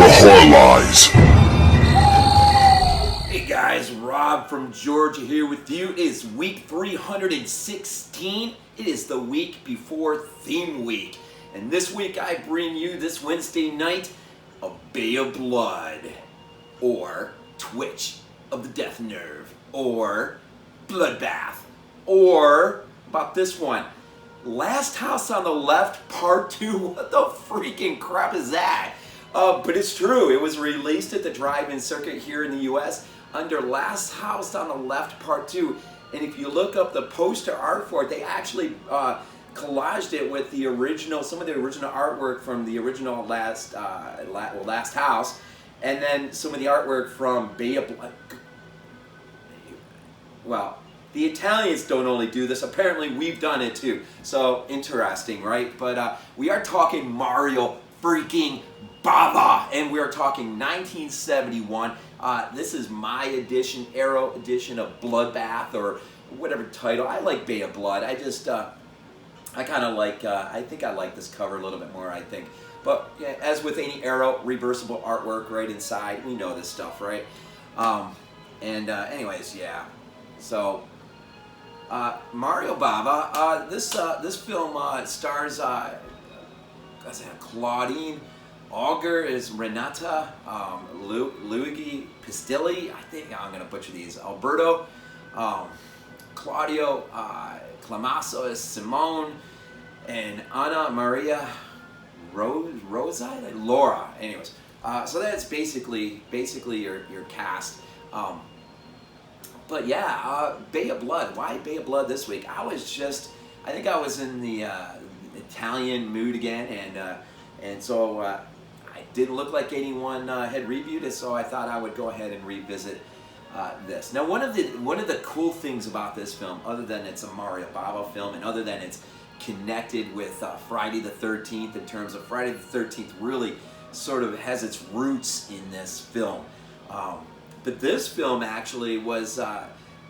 Lies. Hey guys, Rob from Georgia here with you. It is week 316. It is the week before theme week. And this week I bring you this Wednesday night a Bay of Blood, or Twitch of the Death Nerve, or Bloodbath, or about this one, Last House on the Left Part 2. What the freaking crap is that? But it's true. It was released at the drive-in circuit here in the U.S. under Last House on the Left Part 2. And if you look up the poster art for it, they actually collaged it with the original, some of the original artwork from the original Last House, and then some of the artwork from Bay of Blood. Well, the Italians don't only do this, apparently we've done it too. So interesting, right? But we are talking Mario freaking Bava, and we are talking 1971. This is my edition, Arrow edition of Bloodbath, or whatever title. I like Bay of Blood. I just, I kind of like, I think I like this cover a little bit more, I think. But yeah, as with any Arrow, reversible artwork right inside. We know this stuff, right? Anyways, yeah. So, Mario Bava, this film stars Claudine, Auger is Renata, Luigi, Pistilli, I think I'm going to butcher these, Alberto, Claudio, Camaso is Simone, and Anna Maria Rosati, Laura. Anyways, so that's basically your cast. But yeah, Bay of Blood. Why Bay of Blood this week? I think I was in the Italian mood again, and so I didn't look like anyone had reviewed it, so I thought I would go ahead and revisit this. Now, one of the cool things about this film, other than it's a Mario Bava film, and other than it's connected with Friday the 13th, in terms of Friday the 13th really sort of has its roots in this film. But this film actually was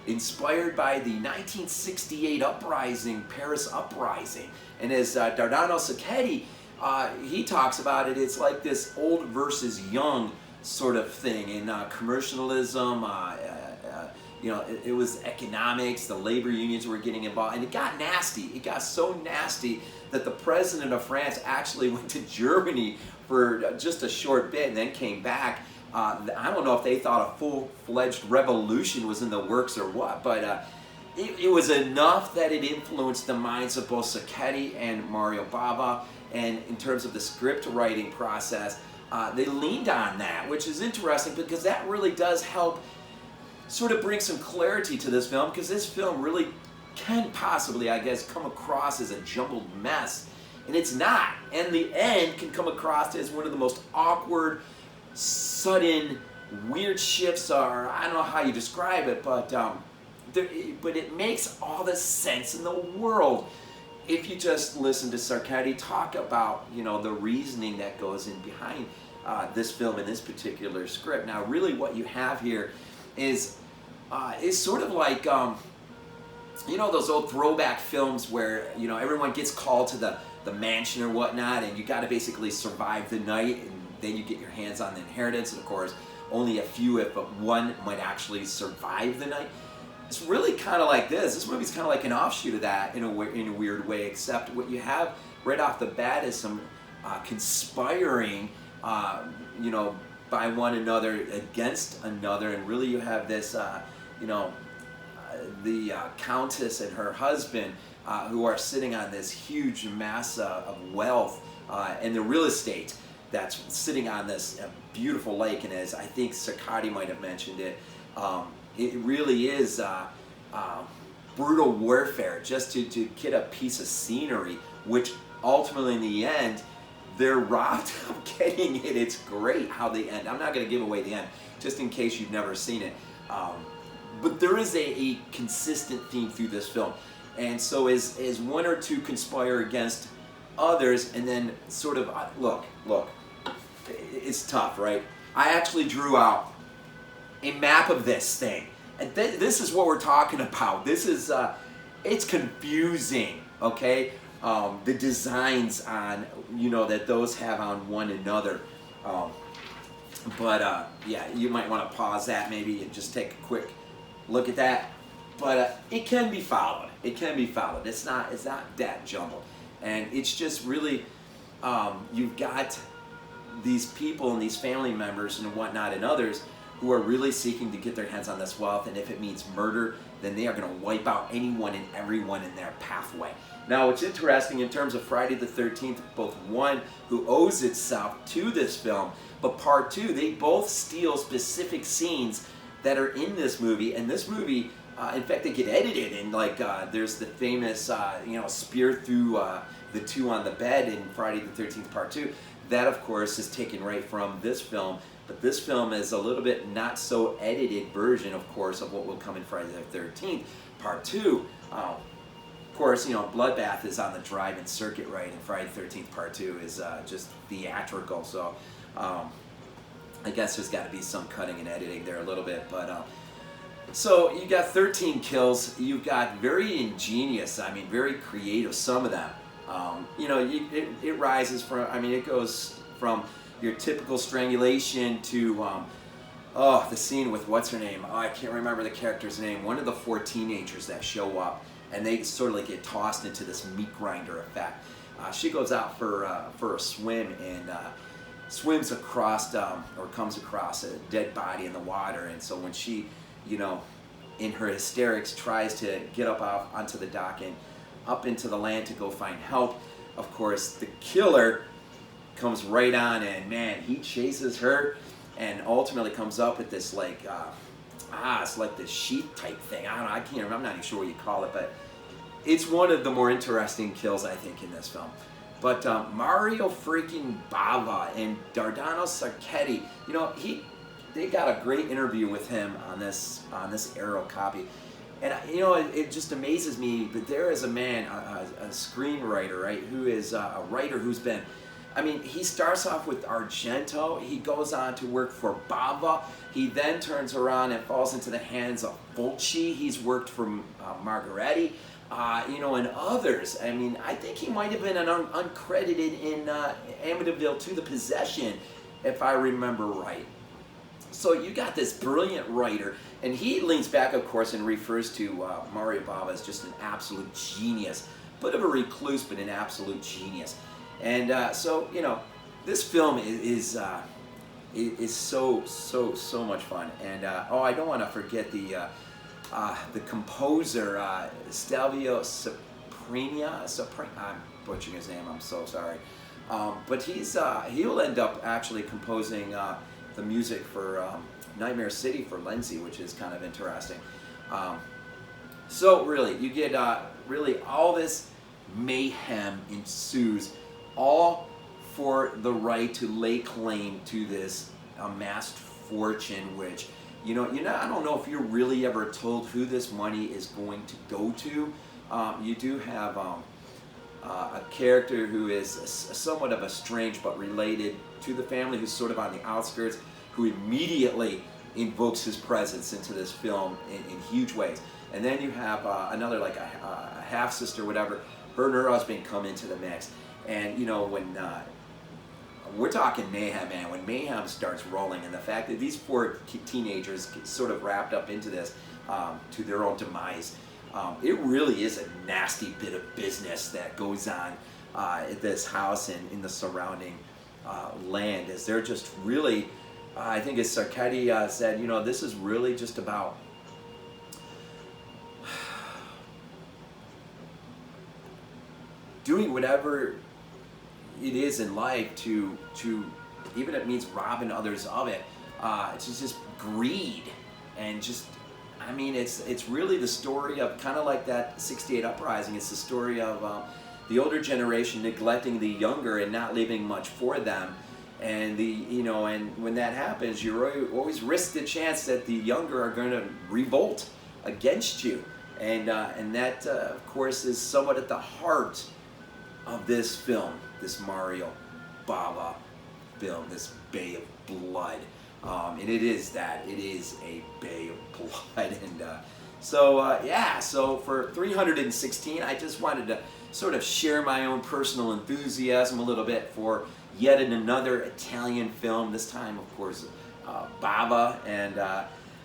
inspired by the 1968 uprising, Paris uprising. And as Dardano Sacchetti, he talks about it, it's like this old versus young sort of thing. In commercialism, it was economics, the labor unions were getting involved, and it got nasty. It got so nasty that the president of France actually went to Germany for just a short bit and then came back. I don't know if they thought a full-fledged revolution was in the works or what, but it was enough that it influenced the minds of both Sacchetti and Mario Bava. And in terms of the script writing process, they leaned on that, which is interesting because that really does help sort of bring some clarity to this film, because this film really can possibly, I guess, come across as a jumbled mess, and it's not. And the end can come across as one of the most awkward, sudden, weird shifts, or I don't know how you describe it, but it makes all the sense in the world if you just listen to Sacchetti talk about, the reasoning that goes in behind this film and this particular script. Now, really, what you have here is sort of like those old throwback films where everyone gets called to the mansion or whatnot, and you got to basically survive the night, and then you get your hands on the inheritance, and of course only a few, if but one, might actually survive the night. It's really kind of like this. This movie's kind of like an offshoot of that in a weird way, except what you have right off the bat is some conspiring, by one another against another, and really you have this, the Countess and her husband who are sitting on this huge mass of wealth and the real estate that's sitting on this beautiful lake. And as I think Sacchetti might have mentioned it, it really is brutal warfare just to get a piece of scenery, which ultimately in the end, they're robbed of getting it. It's great how they end. I'm not going to give away the end, just in case you've never seen it. But there is a consistent theme through this film. And so as one or two conspire against others, and then sort of, look, it's tough, right? I actually drew out a map of this thing. And this is what we're talking about. This is, it's confusing, okay? The designs on, that those have on one another. But yeah, you might want to pause that maybe and just take a quick look at that. But it can be followed. It can be followed. It's not that jumbled, and it's just really you've got these people and these family members and whatnot and others who are really seeking to get their hands on this wealth, and if it means murder, then they are going to wipe out anyone and everyone in their pathway. Now, what's interesting in terms of Friday the 13th, both one who owes itself to this film, but part two, they both steal specific scenes that are in this movie, and this movie, in fact, they get edited, and like there's the famous, spear through the two on the bed in Friday the 13th Part 2. That, of course, is taken right from this film, but this film is a little bit not so edited version, of course, of what will come in Friday the 13th Part 2. Of course, Bloodbath is on the drive-in circuit, right, and Friday the 13th Part 2 is just theatrical, so I guess there's got to be some cutting and editing there a little bit, but so you got 13 kills. You've got very ingenious, very creative, some of them. It rises from, it goes from your typical strangulation to, the scene with what's her name? Oh, I can't remember the character's name. One of the 4 teenagers that show up, and they sort of like get tossed into this meat grinder effect. She goes out for a swim and swims across, or comes across a dead body in the water, and so when she, in her hysterics, tries to get up off onto the dock and up into the land to go find help, of course, the killer comes right on, and man, he chases her and ultimately comes up with this like, it's like this sheath type thing. I don't know, I can't remember, I'm not even sure what you call it, but it's one of the more interesting kills, I think, in this film. But Mario freaking Bava and Dardano Sacchetti, they got a great interview with him on this Arrow copy. And it just amazes me, but there is a man, a screenwriter, right, who is a writer who's been, he starts off with Argento, he goes on to work for Bava, he then turns around and falls into the hands of Fulci, he's worked for Margaretti, and others. I think he might have been an uncredited in Amityville 2: The Possession, if I remember right. So you got this brilliant writer, and he leans back, of course, and refers to Mario Bava as just an absolute genius. Bit of a recluse, but an absolute genius. And this film is so much fun. And I don't want to forget the composer, Stelvio Soprania. I'm butchering his name, I'm so sorry. But he'll end up actually composing the music for Nightmare City for Lindsay, which is kind of interesting. So really, you get really all this mayhem ensues, all for the right to lay claim to this amassed fortune, which I don't know if you're really ever told who this money is going to go to. You do have a character who is somewhat of a strange but related to the family, who's sort of on the outskirts, who immediately invokes his presence into this film in huge ways. And then you have another, like a half-sister, whatever, her and her husband come into the mix. And when we're talking mayhem, man, when mayhem starts rolling, and the fact that these 4 teenagers get sort of wrapped up into this to their own demise, it really is a nasty bit of business that goes on at this house and in the surrounding land, as they're just really, I think as Sacchetti said, this is really just about doing whatever it is in life to even if it means robbing others of it, it's just greed, and just, it's really the story of, kind of like that 68 uprising, it's the story of the older generation neglecting the younger and not leaving much for them. And and when that happens, you always risk the chance that the younger are going to revolt against you, and that of course is somewhat at the heart of this film, this Mario Bava film, this Bay of Blood, and it is a Bay of Blood, and so for 316, I just wanted to sort of share my own personal enthusiasm a little bit for yet another Italian film, this time, of course, Bava, and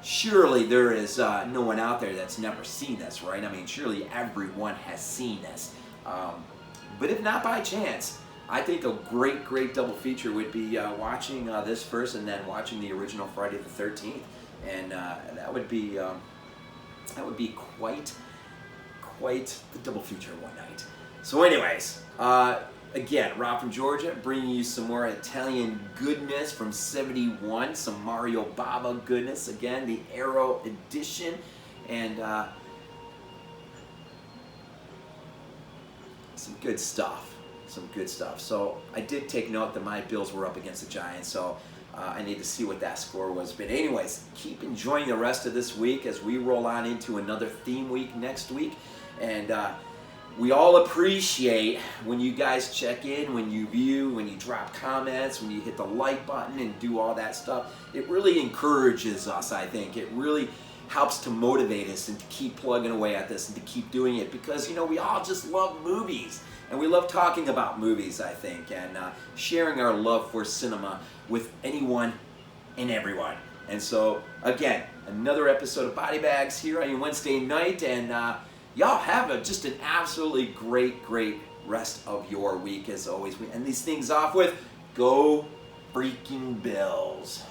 surely there is no one out there that's never seen this, right? I mean, surely everyone has seen this. But if not by chance, I think a great double feature would be watching this first and then watching the original Friday the 13th, and that would be quite the double feature one night. So anyways, again, Rob from Georgia, bringing you some more Italian goodness from '71, some Mario Bava goodness, again, the Aero edition, and some good stuff. So I did take note that my Bills were up against the Giants, so I need to see what that score was. But anyways, keep enjoying the rest of this week as we roll on into another theme week next week. And we all appreciate when you guys check in, when you view, when you drop comments, when you hit the like button and do all that stuff. It really encourages us, I think. It really helps to motivate us and to keep plugging away at this and to keep doing it, because, you know, we all just love movies. And we love talking about movies, I think, and sharing our love for cinema with anyone and everyone. And so, again, another episode of Body Bags here on your Wednesday night, and y'all have just an absolutely great rest of your week. As always, we end these things off with, go freaking Bills.